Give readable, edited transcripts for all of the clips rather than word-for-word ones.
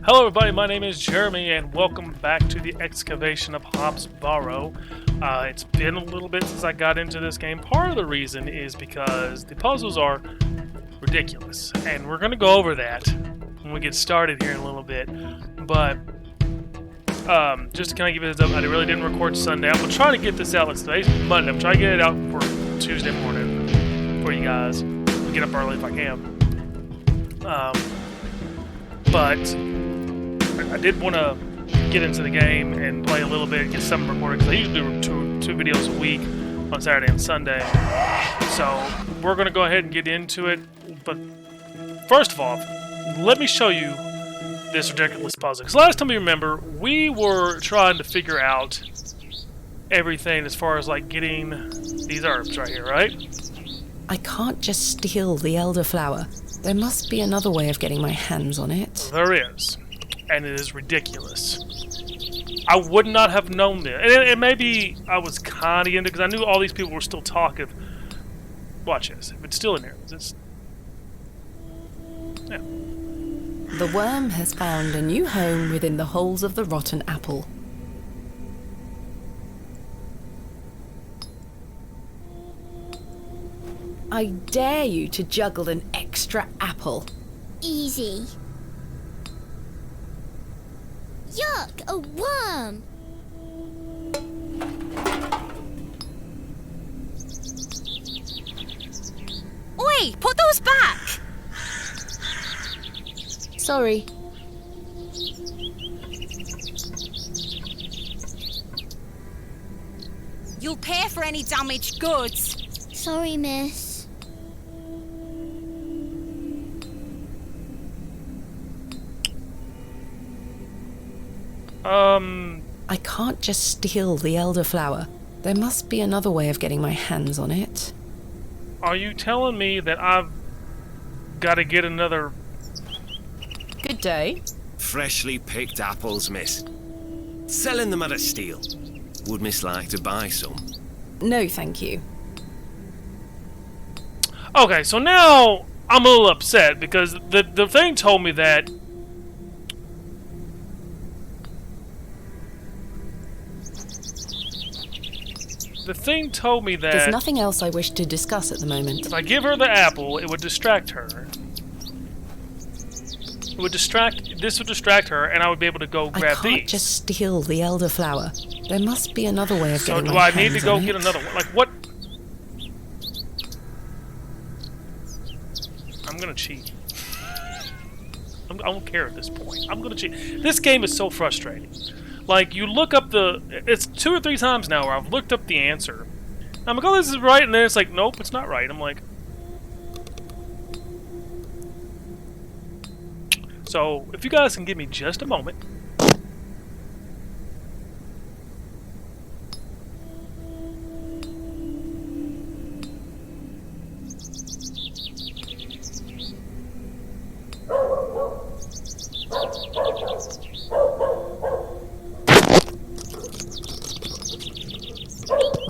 Hello everybody, my name is Jeremy and welcome back to the Excavation of Hob'S Barrow. It's been a little bit since I got into this game. Part of the reason is because the puzzles are ridiculous, and we're going to go over that when we get started here in a little bit. But just to kind of give you a heads up, I really didn't record Sunday. I'm trying to get this out. Today's Monday. I'm trying to get it out for Tuesday morning for you guys. I'll get up early if I can. But I did want to get into the game and play a little bit, get some recorded, because I usually do two videos a week on Saturday and Sunday. So we're going to go ahead and get into it. But first of all, let me show you this ridiculous puzzle. Because last time you remember, we were trying to figure out everything as far as like getting these herbs right here, right? I can't just steal the elderflower. There must be another way of getting my hands on it. There is. And it is ridiculous. I would not have known this. And maybe I was kind of into it because I knew all these people were still talking. Watch this. If it's still in here. Yeah. The worm has found a new home within the holes of the rotten apple. I dare you to juggle an extra apple. Easy. Yuck, a worm! Oi, put those back! Sorry. You'll pay for any damaged goods. Sorry, miss. I can't just steal the elderflower. There must be another way of getting my hands on it. Are you telling me that I've got to get another... Good day. Freshly picked apples, miss. Selling them at a steal. Would miss like to buy some? No, thank you. Okay, so now I'm a little upset because the thing told me that There's nothing else I wish to discuss at the moment. if I give her the apple, it would distract her. This would distract her, and I would be able to go grab I these. can't just steal the elderflower. There must be another way of So getting do my I need to hands go on get it. another one? Like what? I'm gonna cheat. I don't care at this point. I'm gonna cheat. This game is so frustrating. Like, you look up it's 2 or 3 times now where I've looked up the answer. I'm like, oh, this is right, and then it's like, nope, it's not right. I'm like... So, if you guys can give me just a moment...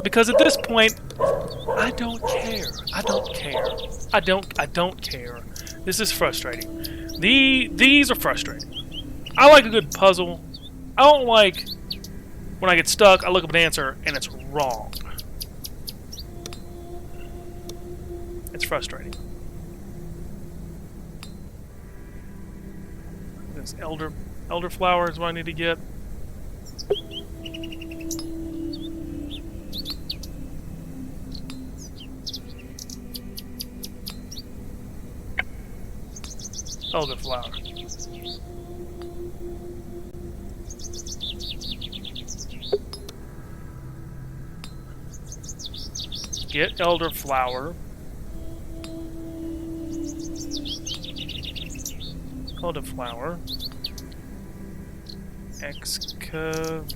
Because at this point, I don't care. I don't care. I don't care. This is frustrating. These are frustrating. I like a good puzzle. I don't like when I get stuck, I look up an answer, and it's wrong. It's frustrating. This elderflower is what I need to get. Elderflower. Get elderflower. Elderflower. Excavation.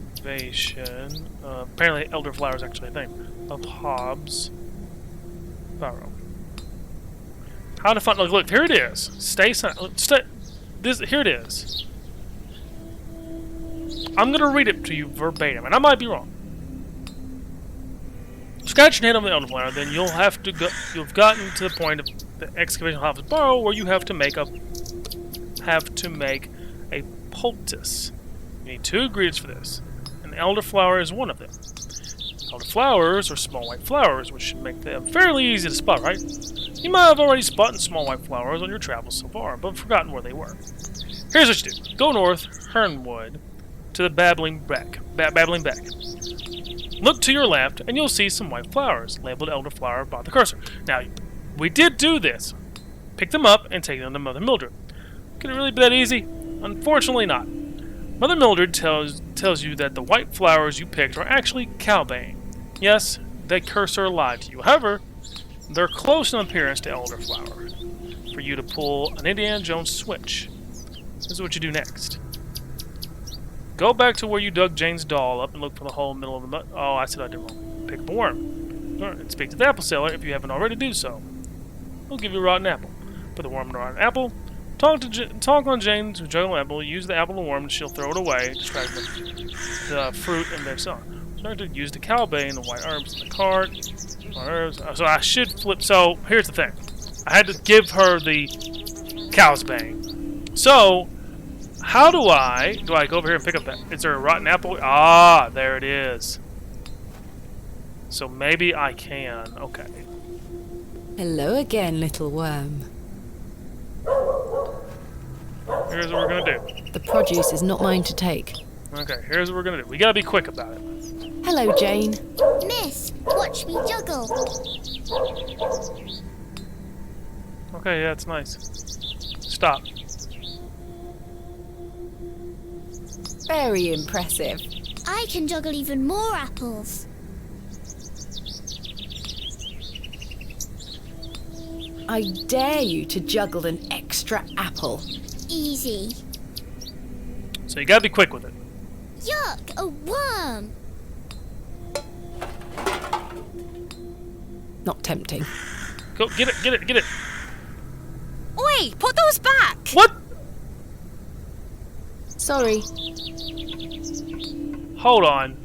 Apparently, elderflower is actually a thing. Of Hob'S Barrow. How to find? Look, here it is. Stay silent. Here it is. I'm gonna read it to you verbatim, and I might be wrong. Scratch and hit on the elderflower, then you'll have to go. You've gotten to the point of the Excavation of Hob'S Barrow where you have to make a poultice. You need 2 ingredients for this. An elderflower is one of them. Elderflowers are small white flowers, which should make them fairly easy to spot, right? You might have already spotted small white flowers on your travels so far, but forgotten where they were. Here's what you do. Go north, Hernwood, to the Babbling Beck. Look to your left, and you'll see some white flowers, labeled elderflower by the cursor. Now, we did do this. Pick them up and take them to Mother Mildred. Could it really be that easy? Unfortunately not. Mother Mildred tells you that the white flowers you picked are actually cowbane. Yes, that cursor lied to you. However, they're close in appearance to elderflower. For you to pull an Indiana Jones switch. This is what you do next. Go back to where you dug Jane's doll up and look for the hole in the middle of the mud. Oh, I said I did wrong. Pick up a worm. And speak to the apple seller if you haven't already do so. He'll give you a rotten apple. Put the worm in a rotten apple. Talk on Jane's juggle apple. Use the apple and worm, and she'll throw it away. Describe the fruit and their song. Start to use the cowbane, the white herbs in the cart. Herbs. So I should flip. So here's the thing. I had to give her the cow's bane. So how do I go over here and pick up that? Is there a rotten apple? Ah, there it is. So maybe I can. Okay. Hello again, little worm. Here's what we're gonna do. The produce is not mine to take. Okay, here's what we're gonna do. We gotta be quick about it. Hello, Jane. Miss, watch me juggle. Okay, yeah, it's nice. Stop. Very impressive. I can juggle even more apples. I dare you to juggle an extra apple. Easy. So you gotta be quick with it. Yuck, a worm. Not tempting. Go, get it. Oi, put those back! What? Sorry. Hold on.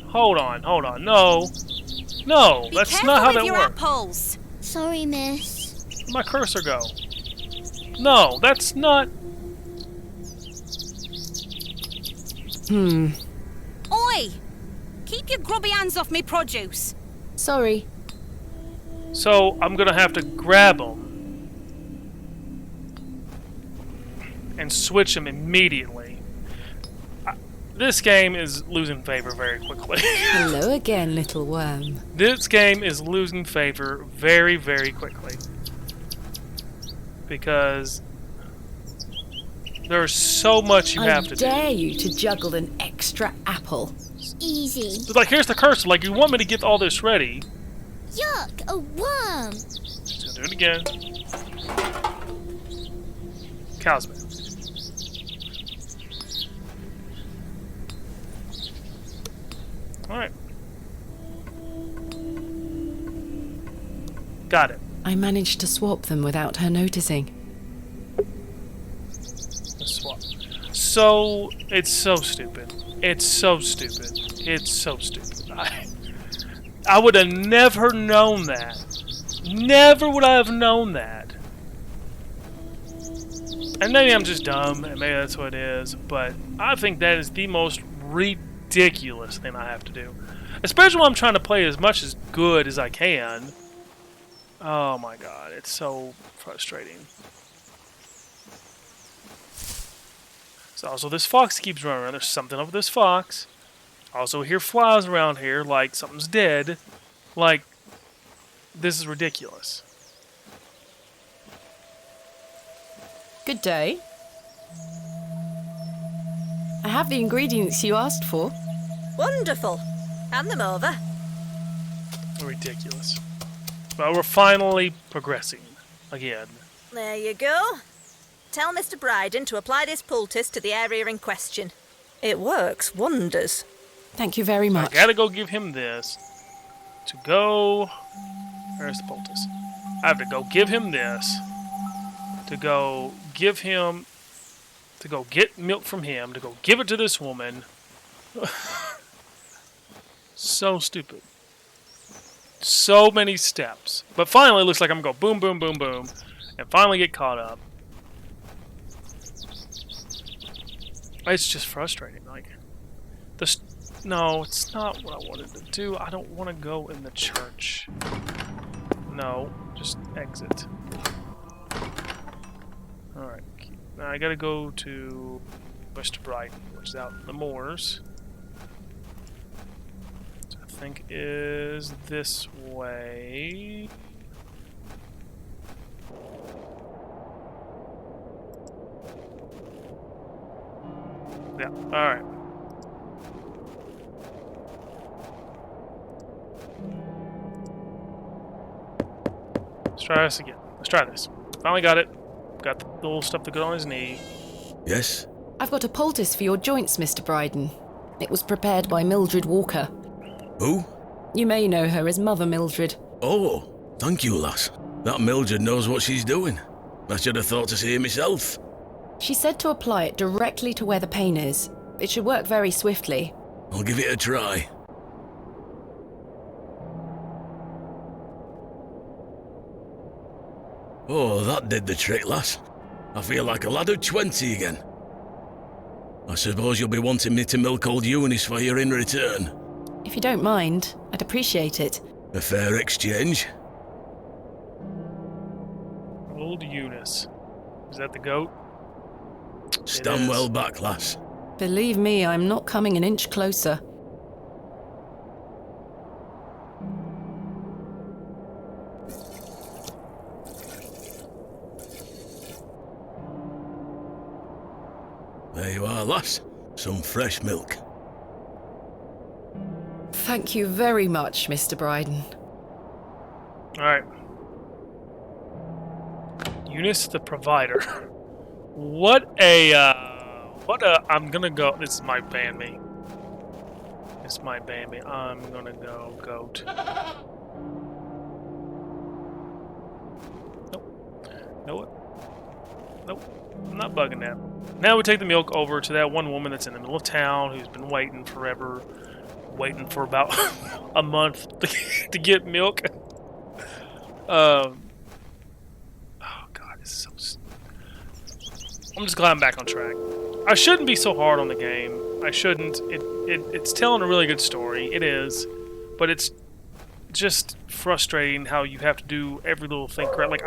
No, Be that's careful not how with that your works. apples. Sorry, miss. Where'd my cursor go? No, that's not. Oi! Keep your grubby hands off me produce. Sorry. So I'm gonna have to grab them and switch them immediately. This game is losing favor very quickly. Hello again, little worm. This game is losing favor very, very quickly. Because there's so much you have to do. I dare you to juggle an extra apple. Easy. It's like, here's the cursor. Like, you want me to get all this ready. Yuck, a worm. So do it again. Cow's man. Alright. Got it. I managed to swap them without her noticing. Let's swap. So, it's so stupid. It's so stupid. I would have never known that. Never would I have known that. And maybe I'm just dumb, and maybe that's what it is, but I think that is the most ridiculous thing I have to do. Especially when I'm trying to play as much as good as I can. Oh my god, it's so frustrating. So also this fox keeps running around. There's something up with this fox. Also hear flies around here like something's dead. Like, this is ridiculous. Good day. I have the ingredients you asked for. Wonderful. Hand them over. Ridiculous. Well, we're finally progressing. Again. There you go. Tell Mr. Bryden to apply this poultice to the area in question. It works wonders. Thank you very I much. gotta go give him this. To go... Where's the poultice? I have to go give him this. To go give him... To go get milk from him. To go give it to this woman. So stupid. So many steps. But finally, it looks like I'm going to go boom, boom, boom, boom. And finally get caught up. It's just frustrating. Like, this. No, it's not what I wanted to do. I don't want to go in the church. No, just exit. Alright. Now I gotta go to Mr. Brighton, which is out in the moors. Which I think is this way. Yeah, alright. Let's try this again. Let's try this. Finally got it. Got the little stuff to go on his knee. Yes? I've got a poultice for your joints, Mr. Bryden. It was prepared by Mildred Walker. Who? You may know her as Mother Mildred. Oh, thank you, lass. That Mildred knows what she's doing. I should have thought to see her myself. She said to apply it directly to where the pain is. It should work very swiftly. I'll give it a try. Oh, that did the trick, lass. I feel like a lad of 20 again. I suppose you'll be wanting me to milk old Eunice for you in return. If you don't mind, I'd appreciate it. A fair exchange. Old Eunice. Is that the goat? Stand well back, lass. Believe me, I'm not coming an inch closer. There you are, lass. Some fresh milk. Thank you very much, Mr. Bryden. Alright. Eunice the Provider. I'm gonna go. This is my Bambi. It's my Bambi. I'm gonna go goat. Nope. Know what? Nope. I'm not bugging that. Now we take the milk over to that one woman that's in the middle of town who's been waiting forever. Waiting for about a month to get milk. Oh god, this is so... I'm just glad I'm back on track. I shouldn't be so hard on the game. I shouldn't. It's telling a really good story. It is. But it's just frustrating how you have to do every little thing correct.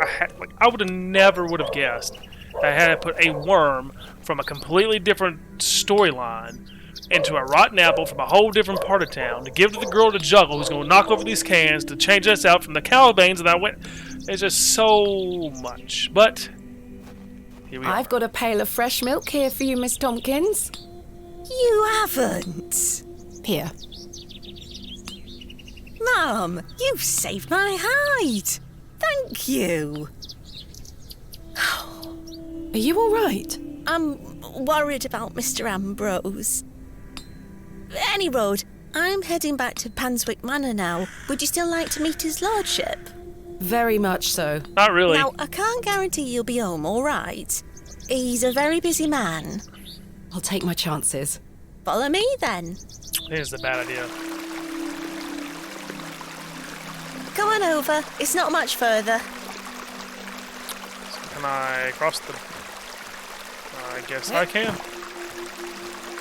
I would have never guessed that I had to put a worm from a completely different storyline into a rotten apple from a whole different part of town to give to the girl to juggle who's going to knock over these cans to change us out from the cowbanes that I went. It's just so much. But here we are. I've got a pail of fresh milk here for you, Miss Tompkins. You haven't. Here. Mum, you've saved my hide. Thank you. Are you all right? I'm worried about Mr. Ambrose. Any road, I'm heading back to Panswick Manor now. Would you still like to meet his lordship? Very much so. Not really. Now, I can't guarantee you'll be home, all right? He's a very busy man. I'll take my chances. Follow me, then. Here's the bad idea. Come on over. It's not much further. Can I cross the... I guess I can.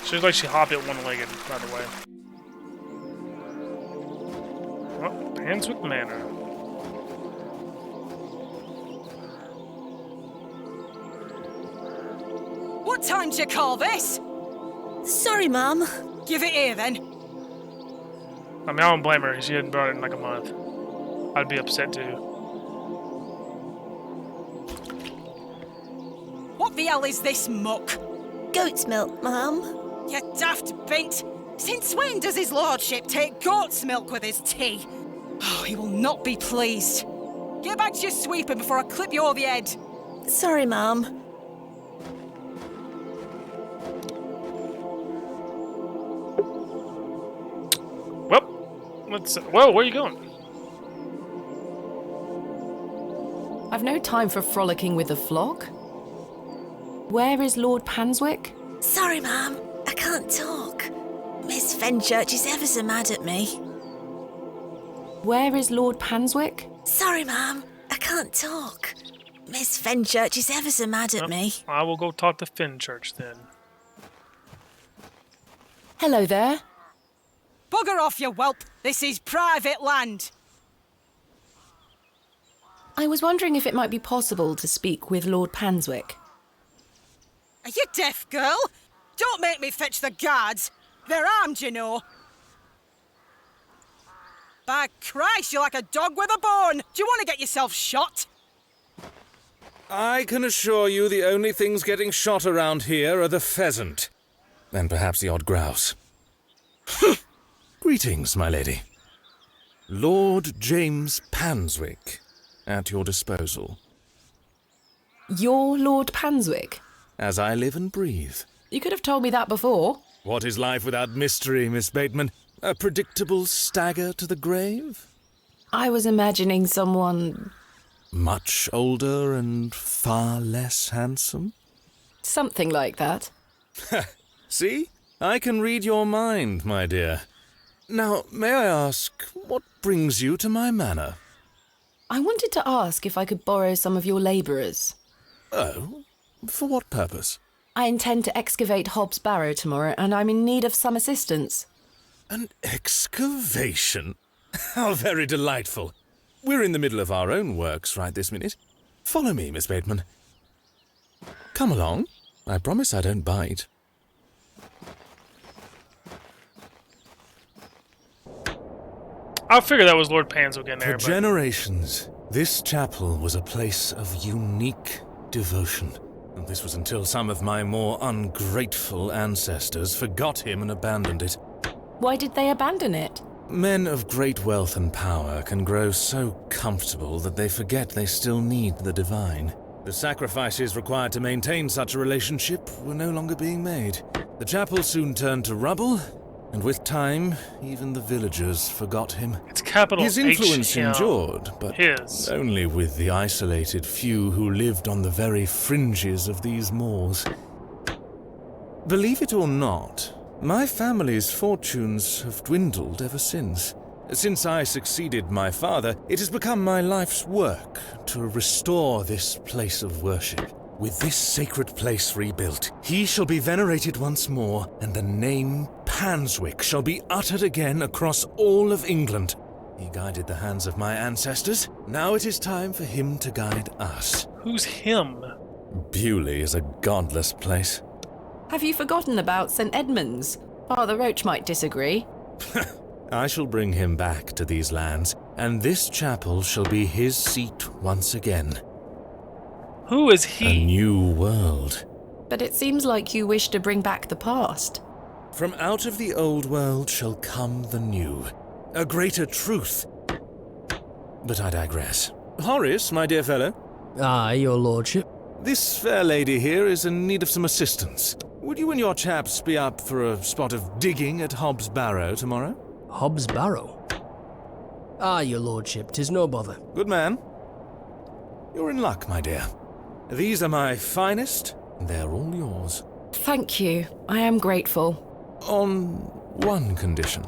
Seems like she hopped it one-legged, by the way. Well, Panswick Manor. What time do you call this? Sorry, Mum. Give it here, then. I mean, I don't blame her. She hadn't brought it in like a month. I'd be upset too. What the hell is this muck? Goat's milk, Mum. You daft bint. Since when does his lordship take goat's milk with his tea? Oh, he will not be pleased. Get back to your sweeping before I clip you over the head. Sorry, Mum. Whoa, where are you going? I've no time for frolicking with the flock. Where is Lord Panswick? Sorry, Mum. I can't talk. Miss Fenchurch is ever so mad at me. Where is Lord Panswick? Sorry, Mum. I can't talk. Miss Fenchurch is ever so mad at me. I will go talk to Fenchurch then. Hello there. Bugger off, you whelp. This is private land. I was wondering if it might be possible to speak with Lord Panswick. Are you deaf, girl? Don't make me fetch the guards. They're armed, you know. By Christ, you're like a dog with a bone. Do you want to get yourself shot? I can assure you the only things getting shot around here are the pheasant. And perhaps the odd grouse. Greetings, my lady. Lord James Panswick, at your disposal. You're Lord Panswick? As I live and breathe. You could have told me that before. What is life without mystery, Miss Bateman? A predictable stagger to the grave? I was imagining someone... Much older and far less handsome? something like that. See? I can read your mind, my dear. Now, may I ask, what brings you to my manor? I wanted to ask if I could borrow some of your labourers. Oh? For what purpose? I intend to excavate Hob'S Barrow tomorrow, and I'm in need of some assistance. An excavation? How very delightful. We're in the middle of our own works right this minute. Follow me, Miss Bateman. Come along. I promise I don't bite. I figured that was Lord Panswick in there. For generations, this chapel was a place of unique devotion. And this was until some of my more ungrateful ancestors forgot him and abandoned it. Why did they abandon it? Men of great wealth and power can grow so comfortable that they forget they still need the divine. The sacrifices required to maintain such a relationship were no longer being made. The chapel soon turned to rubble, and with time, even the villagers forgot him. It's capital His influence H-M. endured, but His. only with the isolated few who lived on the very fringes of these moors. Believe it or not, my family's fortunes have dwindled ever since. Since I succeeded my father, it has become my life's work to restore this place of worship. With this sacred place rebuilt, he shall be venerated once more, and the name Panswick shall be uttered again across all of England. He guided the hands of my ancestors. Now it is time for him to guide us. Who's him? Bewley is a godless place. Have you forgotten about St. Edmund's? Father Roach might disagree. I shall bring him back to these lands, and this chapel shall be his seat once again. Who is A he? new world. But it seems like you wish to bring back the past. From out of the old world shall come the new, a greater truth. But I digress. Horace, my dear fellow. Aye, your lordship. This fair lady here is in need of some assistance. Would you and your chaps be up for a spot of digging at Hob'S Barrow tomorrow? Hob'S Barrow? Aye, your lordship, 'tis no bother. Good man. You're in luck, my dear. These are my finest, and they're all yours. Thank you. I am grateful. On one condition.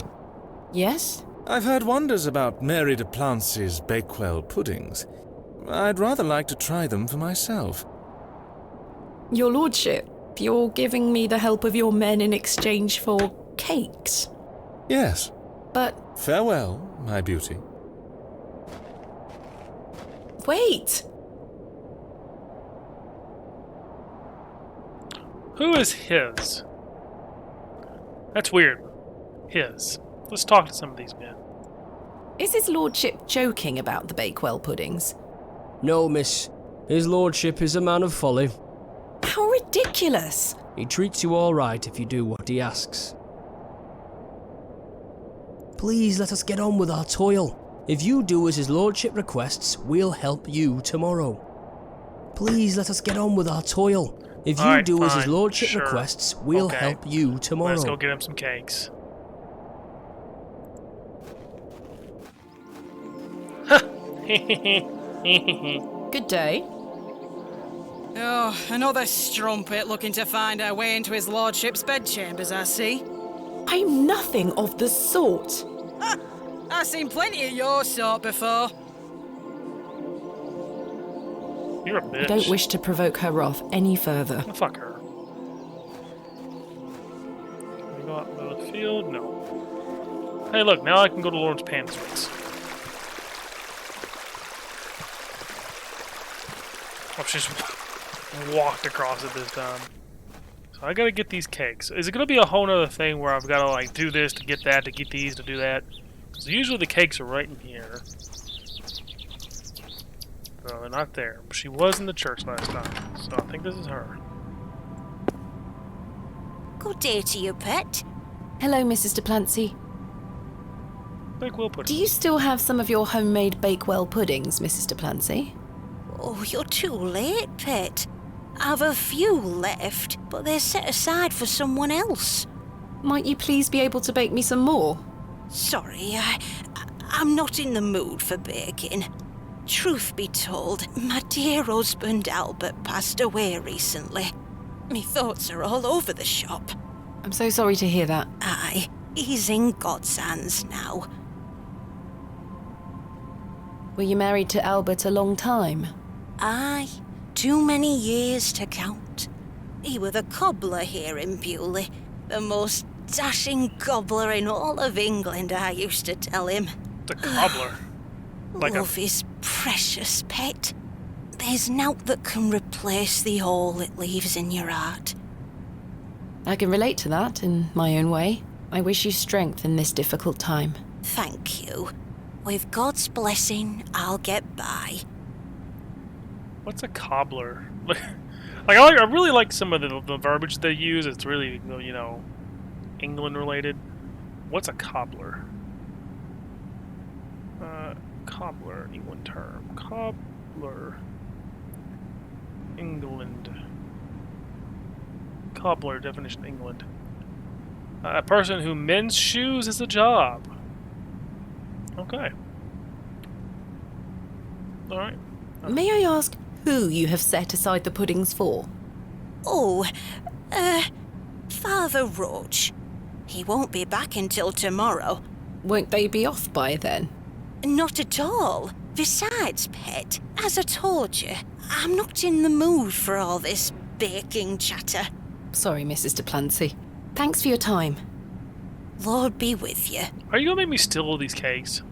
Yes? I've heard wonders about Mary de Plancy's Bakewell puddings. I'd rather like to try them for myself. Your lordship, you're giving me the help of your men in exchange for cakes. Yes. But Farewell, my beauty. wait! Who is his? That's weird. His. Let's talk to some of these men. Is his lordship joking about the Bakewell puddings? No, miss. His lordship is a man of folly. How ridiculous! He treats you all right if you do what he asks. Please let us get on with our toil. If you do as his lordship requests, we'll help you tomorrow. Please let us get on with our toil. If you Alright, do as his fine, lordship sure. requests, we'll Okay. help you tomorrow. Let's go get him some cakes. Good day. Oh, another strumpet looking to find our way into his lordship's bedchambers, I see. I'm nothing of the sort. I've seen plenty of your sort before. You're a bitch. I don't wish to provoke her wrath any further. Fuck her. You go out in the middle of the field? No. Hey, look, now I can go to Lawrence Panswick's. Oh, she's walked across it this time. So I gotta get these cakes. Is it gonna be a whole nother thing where I've gotta, like, do this to get that, to get these, to do that? Because usually the cakes are right in here. No, they're not there. She was in the church last time, so I think this is her. Good day to you, pet. Hello, Mrs. Duplancy. Bakewell pudding. Do you still have some of your homemade Bakewell puddings, Mrs. Duplancy? Oh, you're too late, pet. I've a few left, but they're set aside for someone else. Might you please be able to bake me some more? Sorry, I'm not in the mood for baking. Truth be told, my dear husband Albert passed away recently. Me thoughts are all over the shop. I'm so sorry to hear that. Aye, he's in God's hands now. Were you married to Albert a long time? Aye, too many years to count. He were the cobbler here in Bewley, the most dashing cobbler in all of England, I used to tell him. The cobbler? Like Love is precious, pet. There's naught that can replace the hole it leaves in your heart. I can relate to that in my own way. I wish you strength in this difficult time. Thank you. With God's blessing, I'll get by. What's a cobbler? I really like some of the verbiage they use. It's really, you know, England related. What's a cobbler? Cobbler, England term. Cobbler. England. Cobbler, definition England. A person who mends shoes is a job. Okay. Alright. May I ask who you have set aside the puddings for? Oh, Father Roach. He won't be back until tomorrow. Won't they be off by then? Not at all. Besides, pet, as I told you, I'm not in the mood for all this baking chatter. Sorry, Mrs. Duplancy. Thanks for your time. Lord be with you. Are you gonna make me steal all these cakes?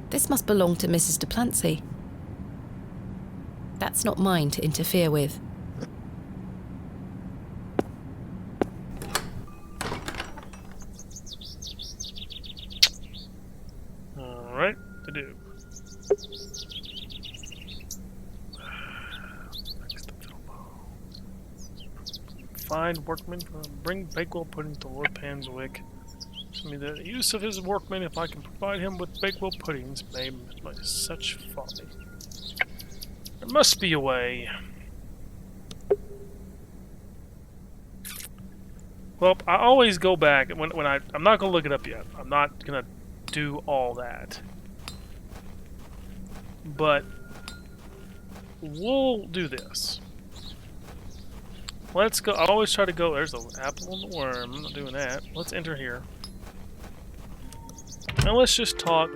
This must belong to Mrs. Duplancy. That's not mine to interfere with. Alright, to do. Find workmen, bring Bakewell pudding to Lord Panswick. Show me the use of his workmen if I can provide him with Bakewell puddings made by such folly. There must be a way. Well, I always go back when I'm not gonna look it up yet. I'm not gonna do all that. But we'll do this. Let's go. I always try to go. There's the apple and the worm. I'm not doing that. Let's enter here. And let's just talk.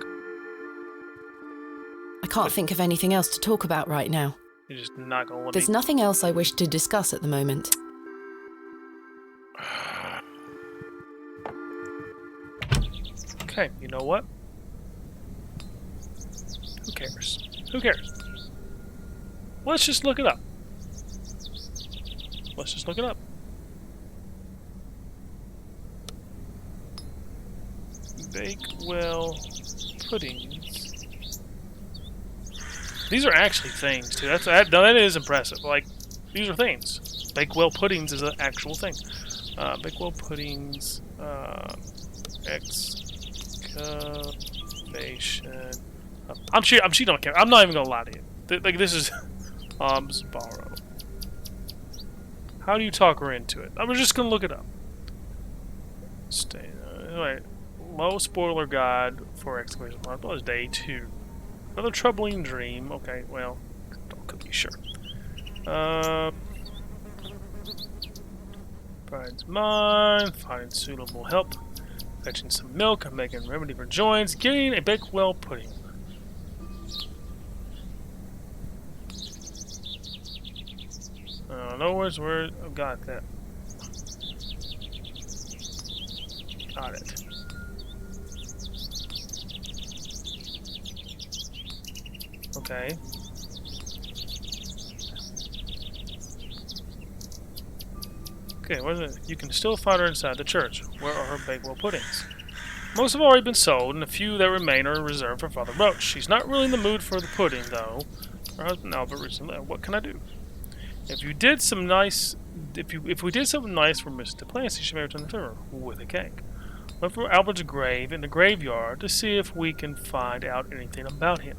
I can't think of anything else to talk about right now. You're just not gonna let There's me. nothing else I wish to discuss at the moment. Okay, you know what? Who cares? Who cares? Let's just look it up. Let's just look it up. Bakewell puddings. These are actually things too. That is impressive. Like, these are things. Bakewell puddings is an actual thing. Bakewell puddings. Excavation. I'm cheating on camera. I'm not even gonna lie to you. Like, this is Hob'S Barrow. How do you talk her into it? I'm just gonna look it up. Stay. Wait. Low spoiler guide for Excavation of Hob'S. That was day 2. Another troubling dream. Okay, well, could be sure. Finds mine. Find suitable help. Fetching some milk, I'm making a remedy for joints, getting a Bakewell pudding. No worries, where I've got that. Got it. Okay. Okay, what is it? You can still find her inside the church. Where are her Bakewell puddings? Most have already been sold, and the few that remain are reserved for Father Roach. She's not really in the mood for the pudding, though. Her husband Albert recently. What can I do? If we did something nice for Mr. DePlancy, she may return the favor with a cake. Look for Albert's grave in the graveyard to see if we can find out anything about him.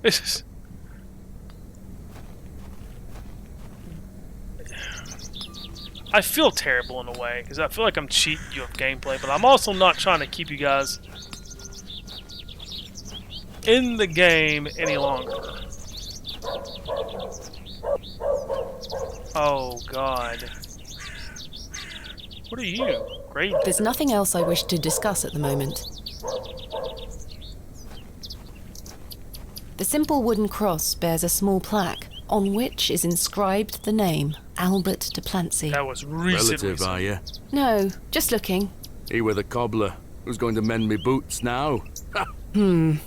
This is. I feel terrible in a way because I feel like I'm cheating you of gameplay, but I'm also not trying to keep you guys in the game any longer. Oh God. What are you? Great. There's nothing else I wish to discuss at the moment. The simple wooden cross bears a small plaque on which is inscribed the name Albert de Plancy. That was recent. Relative, are you? No, just looking. He were the cobbler. Who's going to mend me boots now? The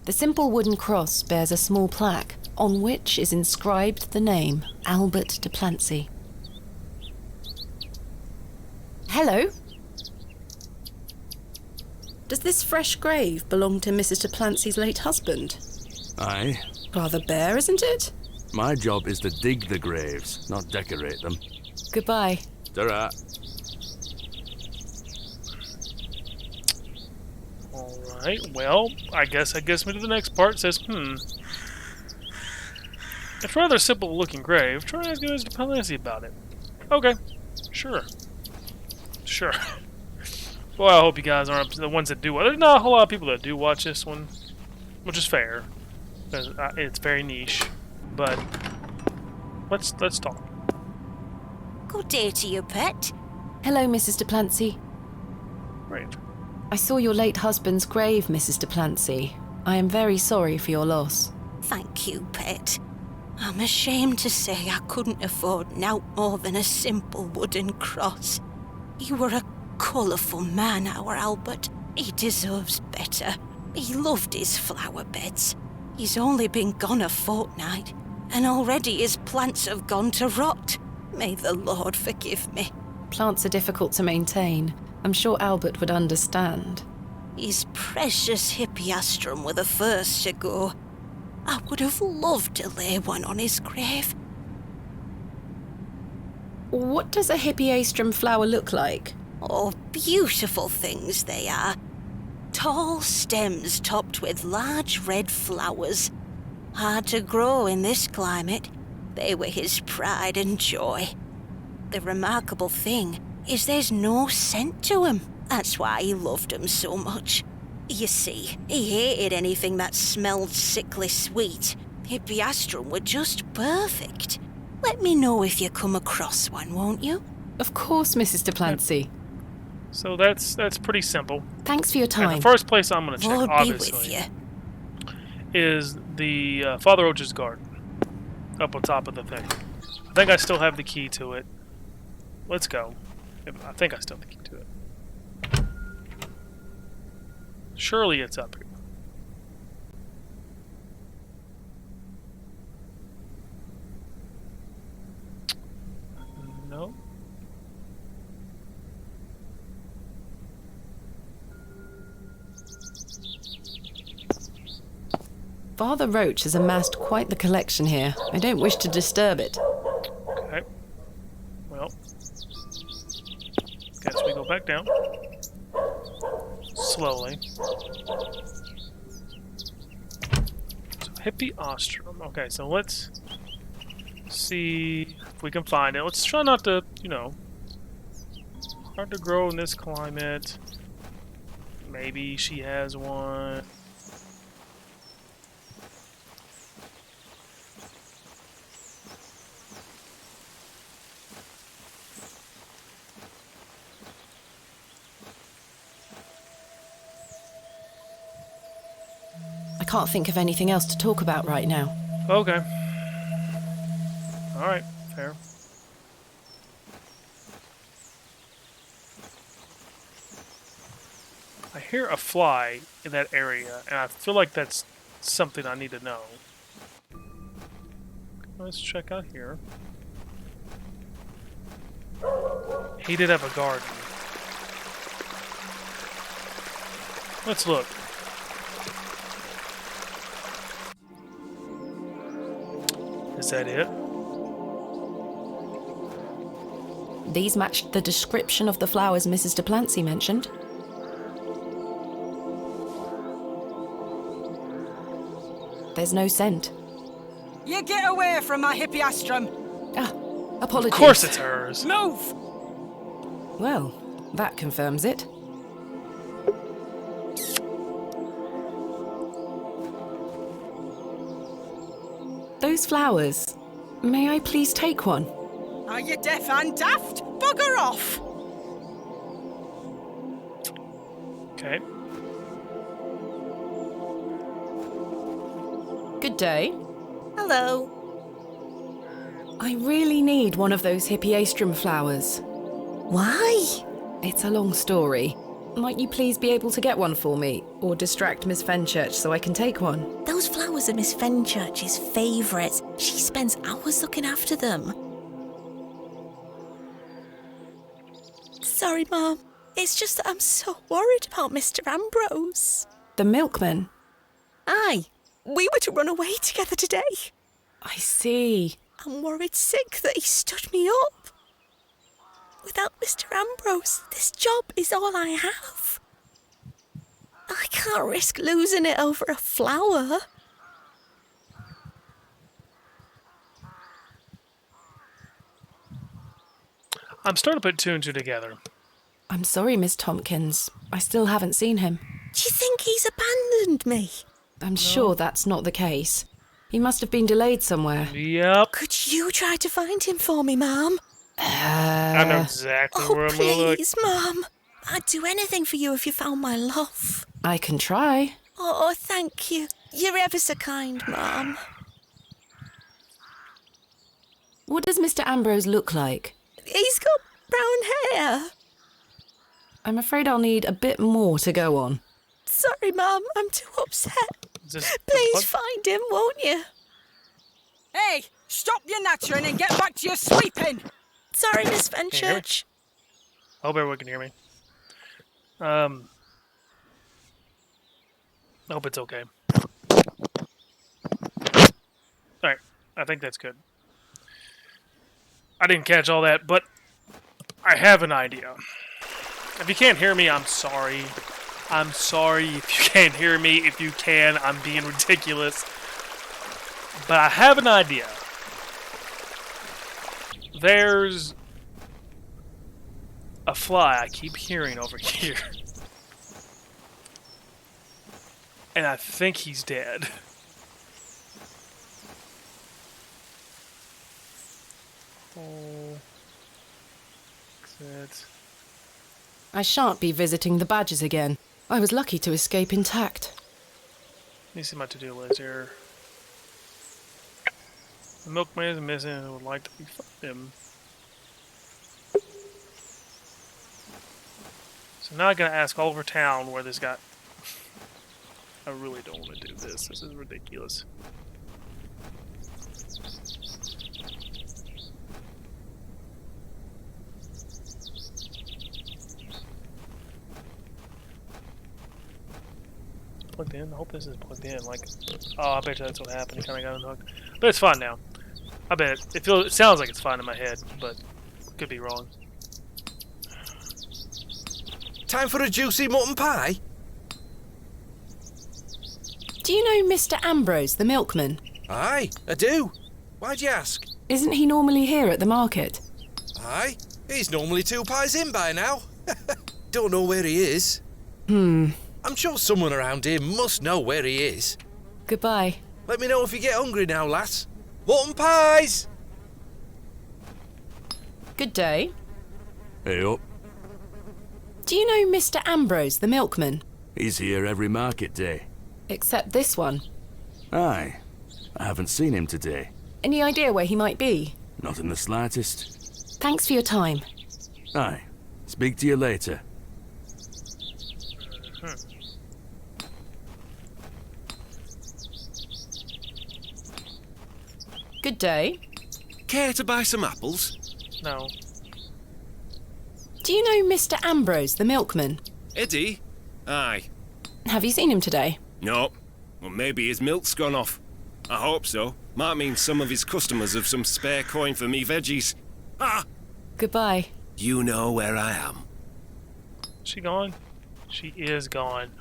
simple wooden cross bears a small plaque on which is inscribed the name Albert de Plancy. Hello? Does this fresh grave belong to Mrs. de Plancy's late husband? Aye. Rather bare, isn't it? My job is to dig the graves, not decorate them. Goodbye. Ta-ra. Alright, well, I guess me to the next part. It says, It's a rather simple looking grave. Try to ask Mr. de Plancy about it. Okay. Sure. Well, I hope you guys aren't the ones that do. There's not a whole lot of people that do watch this one, which is fair. It's very niche, but let's talk. Good day to you, pet. Hello, Mrs. de Plancy. Great. I saw your late husband's grave, Mrs. de Plancy. I am very sorry for your loss. Thank you, pet. I'm ashamed to say I couldn't afford naught more than a simple wooden cross. You were a colourful man, our Albert. He deserves better. He loved his flower beds. He's only been gone a fortnight, and already his plants have gone to rot. May the Lord forgive me. Plants are difficult to maintain. I'm sure Albert would understand. His precious hippeastrum were the first to go. I would have loved to lay one on his grave. What does a hippeastrum flower look like? Oh, beautiful things they are. Tall stems topped with large red flowers. Hard to grow in this climate. They were his pride and joy. The remarkable thing is there's no scent to 'em. That's why he loved 'em so much. You see, he hated anything that smelled sickly sweet. Hippeastrum were just perfect. Let me know if you come across one, won't you? Of course, Mrs. de Plancy. So that's pretty simple. Thanks for your time. And the first place I'm going to check, Lord be obviously, with you. is the Father Roach's garden, up on top of the thing. I think I still have the key to it. Let's go. I think I still have the key to it. Surely it's up here. No. Father Roach has amassed quite the collection here. I don't wish to disturb it. Okay. Well, guess we go back down. Slowly. So, hippeastrum. Okay, so let's see if we can find it. Let's try not to, hard to grow in this climate. Maybe she has one. can't think of anything else to talk about right now. Okay. Alright, fair. I hear a fly in that area, and I feel like that's something I need to know. Let's check out here. He did have a garden. Let's look. Is that it? These matched the description of the flowers Mrs. Duplancy mentioned. There's no scent. You get away from my hippiastrum. Ah, apologies. Of course it's hers. Move! Well, that confirms it. Those flowers. May I please take one? Are you deaf and daft? Bugger off! Okay. Good day. Hello. I really need one of those hippiastrum flowers. Why? It's a long story. Might you please be able to get one for me, or distract Miss Fenchurch so I can take one? Those flowers are Miss Fenchurch's favourites. She spends hours looking after them. Sorry, Mum. It's just that I'm so worried about Mr. Ambrose. The milkman? Aye. We were to run away together today. I see. I'm worried sick that he stood me up. Without Mr. Ambrose, this job is all I have. I can't risk losing it over a flower. I'm starting to put two and two together. I'm sorry, Miss Tompkins. I still haven't seen him. Do you think he's abandoned me? I'm sure that's not the case. He must have been delayed somewhere. Yep. Could you try to find him for me, Mum? I know exactly where I'm gonna look. Please, Mum. I'd do anything for you if you found my love. I can try. Oh, thank you. You're ever so kind, Mum. What does Mr. Ambrose look like? He's got brown hair. I'm afraid I'll need a bit more to go on. Sorry, Mum. I'm too upset. Just Please find him, won't you? Hey, stop your nattering and get back to your sweeping! Sorry, Miss Can you hear me? Fenchurch. I hope everyone can hear me. I hope it's okay. Alright, I think that's good. I didn't catch all that, but I have an idea. If you can't hear me, I'm sorry. I'm sorry if you can't hear me. If you can, I'm being ridiculous. But I have an idea. There's a fly I keep hearing over here. And I think he's dead. Oh. Exit. I shan't be visiting the badgers again. I was lucky to escape intact. Let me see my to-do list here. The milkman is missing and would like to find him. So now I gotta ask all over town where this guy... I really don't want to do this. This is ridiculous. Plugged in? I hope this is plugged in. Like, oh, I bet you that's what happened. He kind of got unhooked. But it's fine now. I bet it sounds like it's fine in my head, but could be wrong. Time for a juicy mutton pie? Do you know Mr. Ambrose, the milkman? Aye, I do. Why'd you ask? Isn't he normally here at the market? Aye, he's normally 2 pies in by now. Don't know where he is. Hmm. I'm sure someone around here must know where he is. Goodbye. Let me know if you get hungry now, lass. Mutton pies! Good day. Hey up. Do you know Mr. Ambrose, the milkman? He's here every market day. Except this one. Aye. I haven't seen him today. Any idea where he might be? Not in the slightest. Thanks for your time. Aye. Speak to you later. Good day. Care to buy some apples? No. Do you know Mr. Ambrose, the milkman? Eddie? Aye. Have you seen him today? No. Well, maybe his milk's gone off. I hope so. Might mean some of his customers have some spare coin for me veggies. Ah! Goodbye. You know where I am. She gone? She is gone.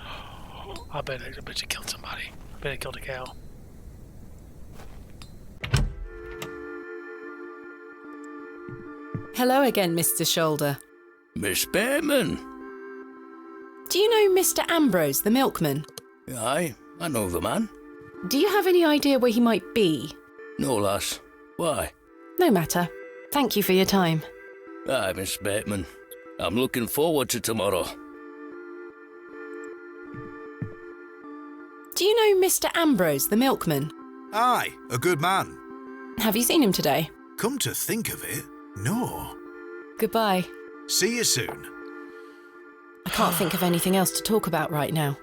I bet she killed somebody. I bet it killed a cow. Hello again, Mr. Shoulder. Miss Bateman. Do you know Mr. Ambrose, the milkman? Aye, I know the man. Do you have any idea where he might be? No, lass. Why? No matter. Thank you for your time. Aye, Miss Bateman. I'm looking forward to tomorrow. Do you know Mr. Ambrose, the milkman? Aye, a good man. Have you seen him today? Come to think of it, no. Goodbye. See you soon. I can't think of anything else to talk about right now.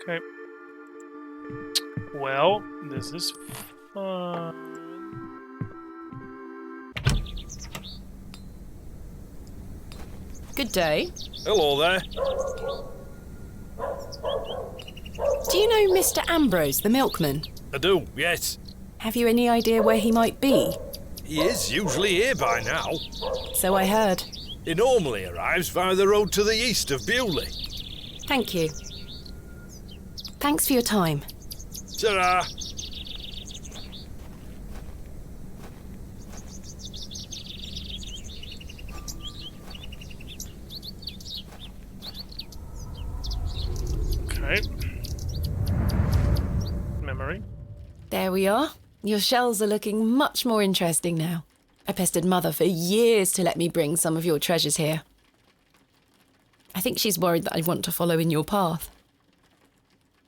Okay. Well, this is fun. Good day. Hello there. Do you know Mr. Ambrose, the milkman? I do, yes. Have you any idea where he might be? He is usually here by now. So I heard. He normally arrives via the road to the east of Bewley. Thank you. Thanks for your time. Ta-ra! Okay. Memory. There we are. Your shells are looking much more interesting now. I pestered Mother for years to let me bring some of your treasures here. I think she's worried that I want to follow in your path.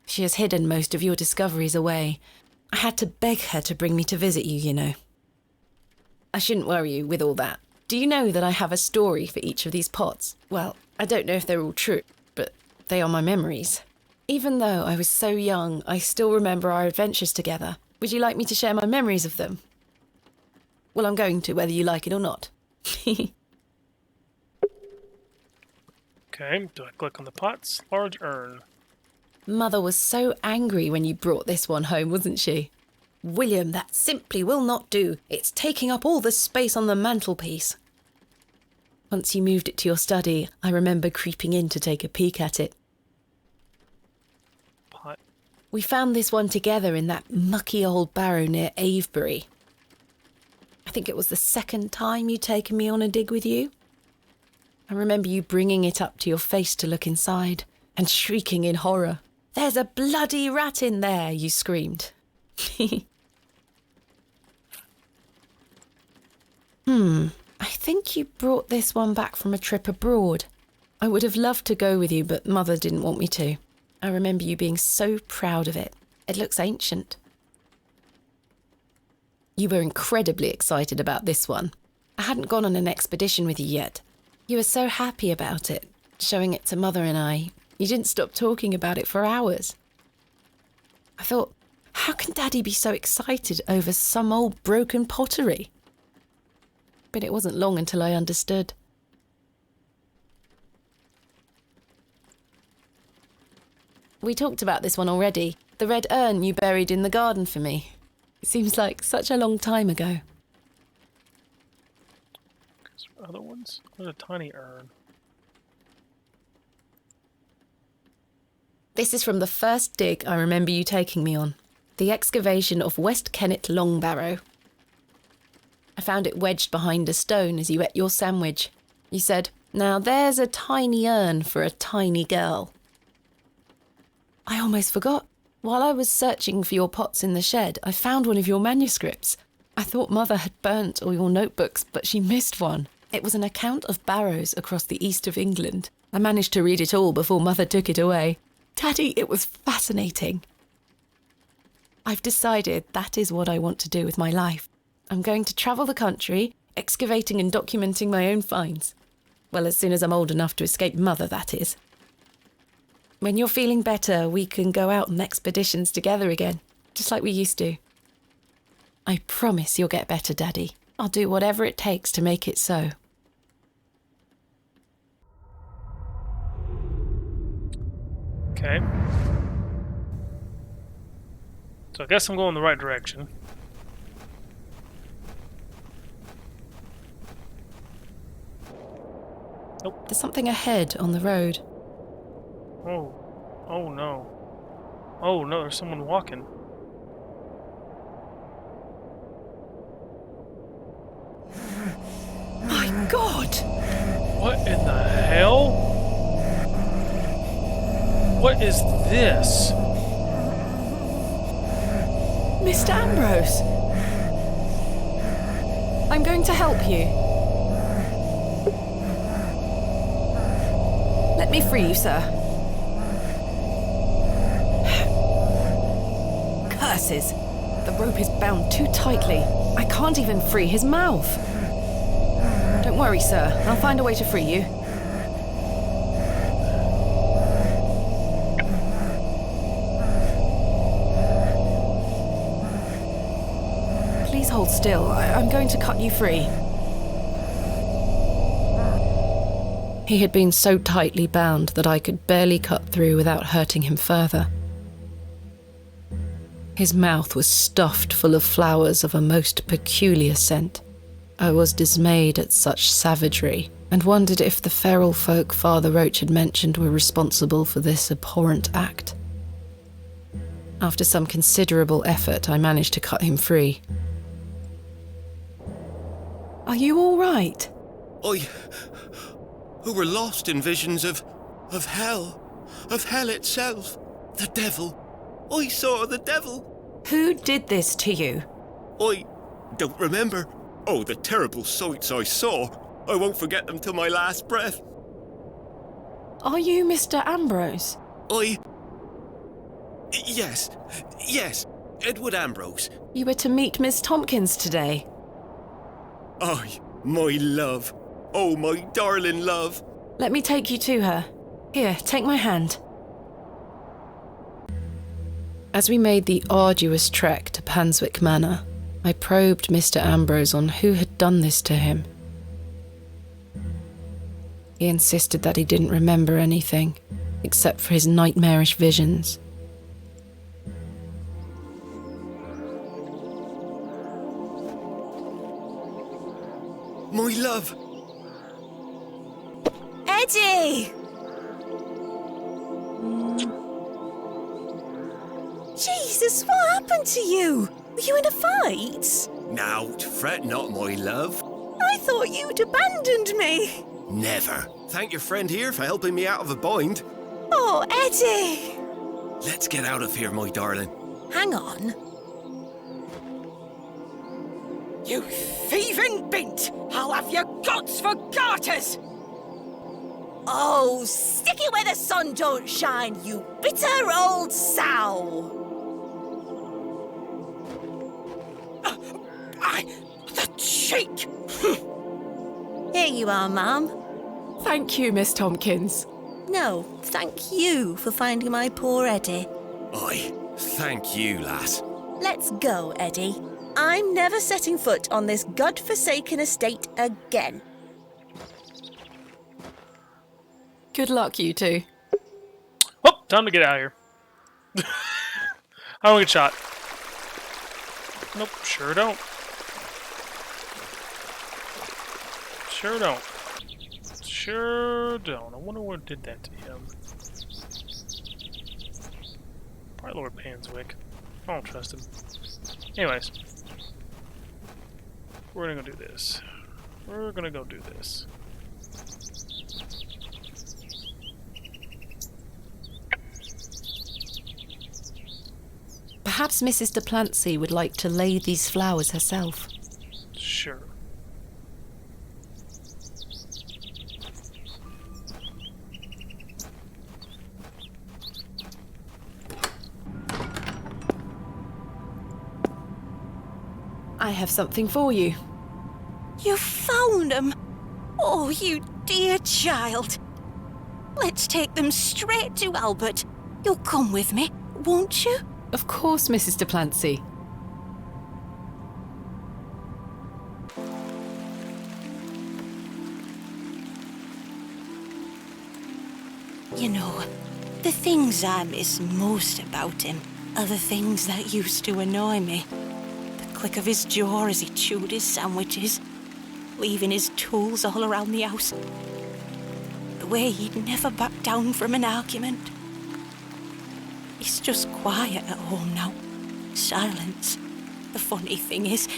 She has hidden most of your discoveries away. I had to beg her to bring me to visit you, you know. I shouldn't worry you with all that. Do you know that I have a story for each of these pots? Well, I don't know if they're all true, but they are my memories. Even though I was so young, I still remember our adventures together. Would you like me to share my memories of them? Well, I'm going to, whether you like it or not. Okay, do I click on the pots? Large urn. Mother was so angry when you brought this one home, wasn't she? William, that simply will not do. It's taking up all the space on the mantelpiece. Once you moved it to your study, I remember creeping in to take a peek at it. Pot. We found this one together in that mucky old barrow near Avebury. I think it was the second time you'd taken me on a dig with you. I remember you bringing it up to your face to look inside and shrieking in horror. "There's a bloody rat in there," you screamed. I think you brought this one back from a trip abroad. I would have loved to go with you, but Mother didn't want me to. I remember you being so proud of it. It looks ancient. You were incredibly excited about this one. I hadn't gone on an expedition with you yet. You were so happy about it, showing it to Mother and I. You didn't stop talking about it for hours. I thought, how can Daddy be so excited over some old broken pottery? But it wasn't long until I understood. We talked about this one already. The red urn you buried in the garden for me. It seems like such a long time ago. Other ones? What a tiny urn. This is from the first dig I remember you taking me on. The excavation of West Kennet Long Barrow. I found it wedged behind a stone as you ate your sandwich. You said, "Now there's a tiny urn for a tiny girl." I almost forgot. While I was searching for your pots in the shed, I found one of your manuscripts. I thought Mother had burnt all your notebooks, but she missed one. It was an account of barrows across the east of England. I managed to read it all before Mother took it away. Daddy, it was fascinating. I've decided that is what I want to do with my life. I'm going to travel the country, excavating and documenting my own finds. Well, as soon as I'm old enough to escape Mother, that is. When you're feeling better, we can go out on expeditions together again, just like we used to. I promise you'll get better, Daddy. I'll do whatever it takes to make it so. Okay. So I guess I'm going the right direction. Nope. There's something ahead on the road. Oh. Oh no. Oh no, there's someone walking. My God! What in the hell? What is this? Mr. Ambrose! I'm going to help you. Let me free you, sir. Curses! The rope is bound too tightly. I can't even free his mouth. Don't worry, sir. I'll find a way to free you. Please hold still. I'm going to cut you free. He had been so tightly bound that I could barely cut through without hurting him further. His mouth was stuffed full of flowers of a most peculiar scent. I was dismayed at such savagery, and wondered if the feral folk Father Roach had mentioned were responsible for this abhorrent act. After some considerable effort, I managed to cut him free. Are you all right? Who were lost in visions of hell itself, the devil. I saw the devil. Who did this to you? I don't remember. Oh, the terrible sights I saw. I won't forget them till my last breath. Are you Mr. Ambrose? Yes, Edward Ambrose. You were to meet Miss Tompkins today. Aye, my love. Oh, my darling love. Let me take you to her. Here, take my hand. As we made the arduous trek to Panswick Manor, I probed Mr. Ambrose on who had done this to him. He insisted that he didn't remember anything, except for his nightmarish visions. My love. Eddie! Jesus, what happened to you? Were you in a fight? Now, fret not, my love. I thought you'd abandoned me. Never. Thank your friend here for helping me out of a bind. Oh, Eddie! Let's get out of here, my darling. Hang on. You thieving bint! I'll have your guts for garters! Oh, stick it where the sun don't shine, you bitter old sow! The cheek! Here you are, Mum. Thank you, Miss Tompkins. No, thank you for finding my poor Eddie. Aye, thank you, lass. Let's go, Eddie. I'm never setting foot on this godforsaken estate again. Good luck, you two. Oh, time to get out of here. I don't get shot. Nope, sure don't. Sure don't. Sure don't. I wonder what did that to him. Probably Lord Panswick. I don't trust him. Anyways. We're gonna go do this. We're gonna go do this. Perhaps Mrs. de Plancy would like to lay these flowers herself. Sure. I have something for you. You found them? Oh, you dear child. Let's take them straight to Albert. You'll come with me, won't you? Of course, Mrs. Duplancy. You know, the things I miss most about him are the things that used to annoy me. The click of his jaw as he chewed his sandwiches, leaving his tools all around the house. The way he'd never back down from an argument. He's just quiet at home now. Silence. The funny thing is,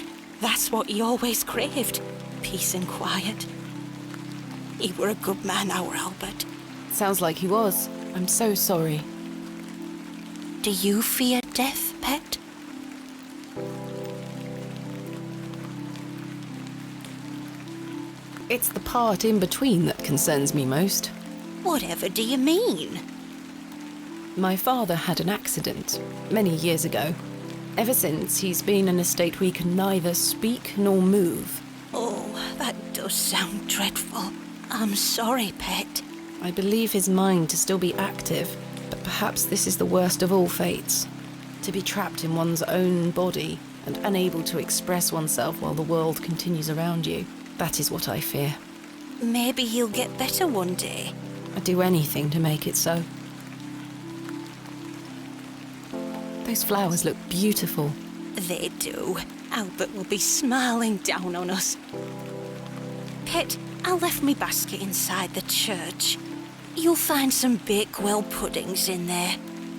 that's what he always craved. Peace and quiet. He were a good man, our Albert. Sounds like he was. I'm so sorry. Do you fear death, pet? It's the part in between that concerns me most. Whatever do you mean? My father had an accident many years ago. Ever since, he's been in a state where he can neither speak nor move. Oh, that does sound dreadful. I'm sorry, pet. I believe his mind to still be active, but perhaps this is the worst of all fates. To be trapped in one's own body and unable to express oneself while the world continues around you. That is what I fear. Maybe he'll get better one day. I'd do anything to make it so. Those flowers look beautiful. They do. Albert will be smiling down on us. Pet, I left me basket inside the church. You'll find some Bakewell puddings in there.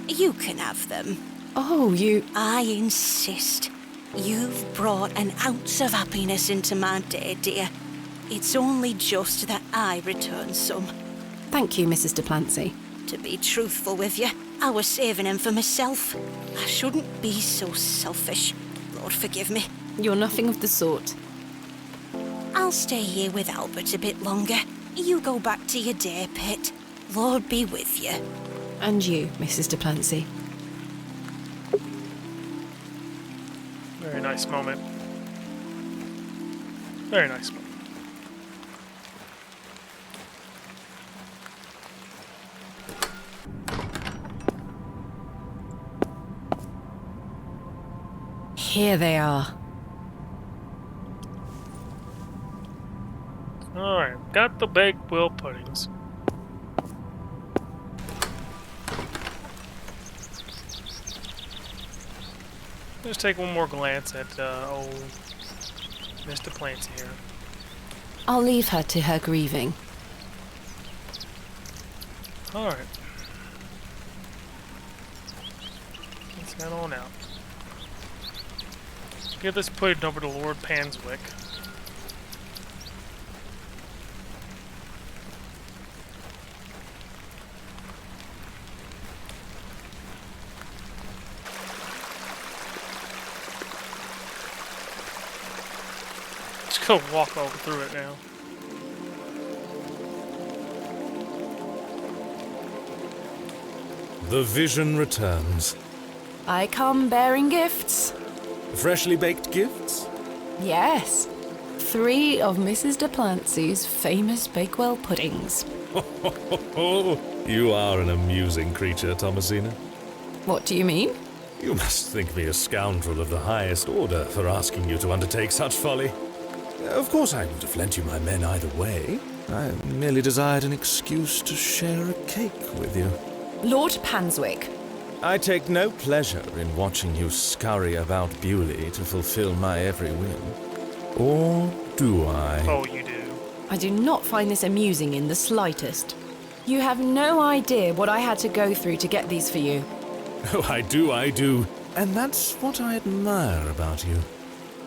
You can have them. Oh, you... I insist. You've brought an ounce of happiness into my day, dear. It's only just that I return some. Thank you, Mrs. Duplancy. To be truthful with you, I was saving them for myself. I shouldn't be so selfish. Lord forgive me. You're nothing of the sort. I'll stay here with Albert a bit longer. You go back to your day, Pet. Lord be with you. And you, Mrs. Duplancy. Very nice moment. Very nice moment. Here they are. Alright, got the Bakewell puddings. Let's take one more glance at old Mr. Duplancy here. I'll leave her to her grieving. Alright. Let's head on out. Give this pudding over to Lord Panswick. Just go walk over through it now. The vision returns. I come bearing gifts. Freshly baked gifts? Yes. 3 of Mrs. Duplancy's famous Bakewell puddings. You are an amusing creature, Thomasina. What do you mean? You must think me a scoundrel of the highest order for asking you to undertake such folly. Of course I would have lent you my men either way. I merely desired an excuse to share a cake with you. Lord Panswick. I take no pleasure in watching you scurry about Bewley to fulfill my every whim. Or do I? Oh, you do. I do not find this amusing in the slightest. You have no idea what I had to go through to get these for you. Oh, I do. And that's what I admire about you.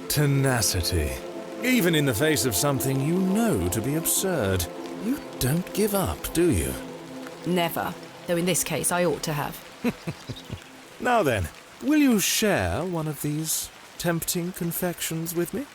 Tenacity. Even in the face of something you know to be absurd. You don't give up, do you? Never. Though in this case, I ought to have. Now then, will you share one of these tempting confections with me?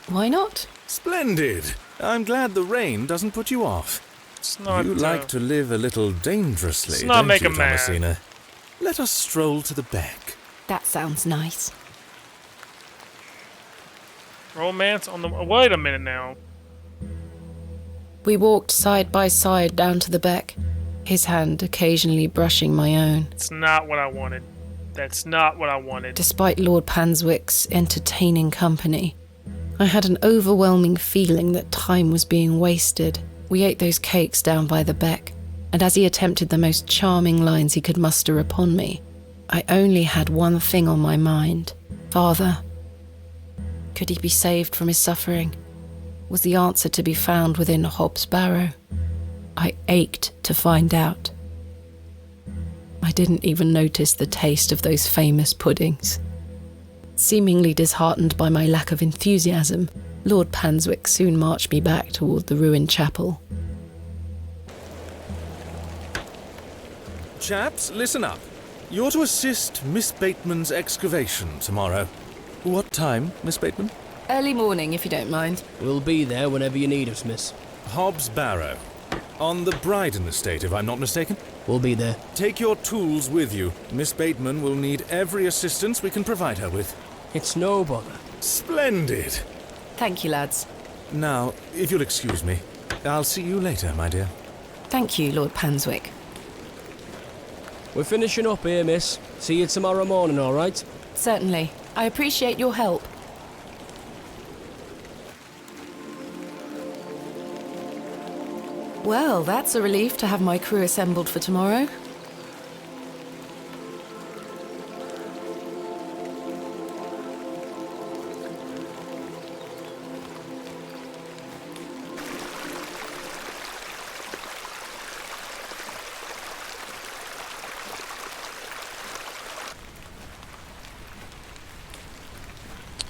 Why not? Splendid. I'm glad the rain doesn't put you off. It's not. You like to live a little dangerously, Let's not don't make you, him mad. Thomasina? Let us stroll to the beck. That sounds nice. Romance on the. Wait a minute now. We walked side by side down to the beck, his hand occasionally brushing my own. It's not what I wanted. That's not what I wanted. Despite Lord Panswick's entertaining company, I had an overwhelming feeling that time was being wasted. We ate those cakes down by the beck, and as he attempted the most charming lines he could muster upon me, I only had one thing on my mind. Father. Could he be saved from his suffering? Was the answer to be found within Hob'S Barrow? I ached to find out. I didn't even notice the taste of those famous puddings. Seemingly disheartened by my lack of enthusiasm, Lord Panswick soon marched me back toward the ruined chapel. Chaps, listen up. You're to assist Miss Bateman's excavation tomorrow. What time, Miss Bateman? Early morning, if you don't mind. We'll be there whenever you need us, miss. Hob'S Barrow. On the Bryden estate, if I'm not mistaken. We'll be there. Take your tools with you. Miss Bateman will need every assistance we can provide her with. It's no bother. Splendid. Thank you, lads. Now, if you'll excuse me, I'll see you later, my dear. Thank you, Lord Panswick. We're finishing up here, miss. See you tomorrow morning, all right? Certainly. I appreciate your help. Well, that's a relief to have my crew assembled for tomorrow.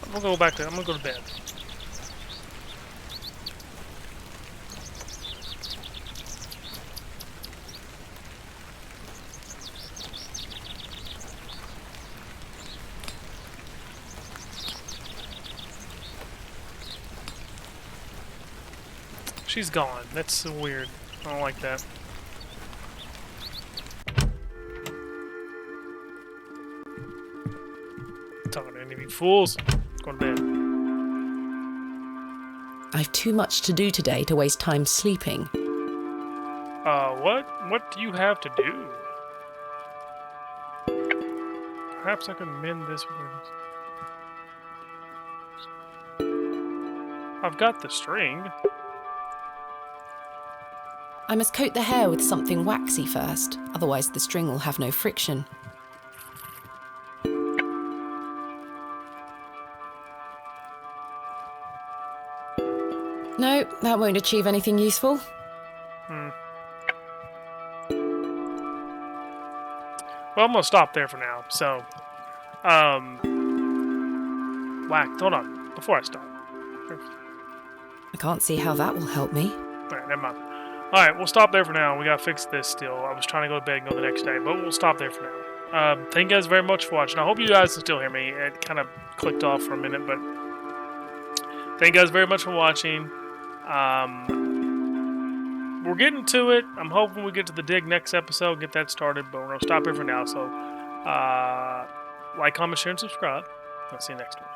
I'm gonna go back to. I'm gonna go to bed. She's gone. That's so weird. I don't like that. Talking to any of you fools. Go to bed. I've too much to do today to waste time sleeping. What? What do you have to do? Perhaps I can mend this with... I've got the string. I must coat the hair with something waxy first, otherwise the string will have no friction. No, that won't achieve anything useful. Well, I'm gonna stop there for now, so... Hold on, before I stop. I can't see how that will help me. Alright, never mind. Alright, we'll stop there for now. We gotta fix this still. I was trying to go to bed and go the next day, but we'll stop there for now. Thank you guys very much for watching. I hope you guys can still hear me. It kind of clicked off for a minute, but... Thank you guys very much for watching. We're getting to it. I'm hoping we get to the dig next episode, get that started, but we're gonna stop here for now. So, like, comment, share, and subscribe. I'll see you next one.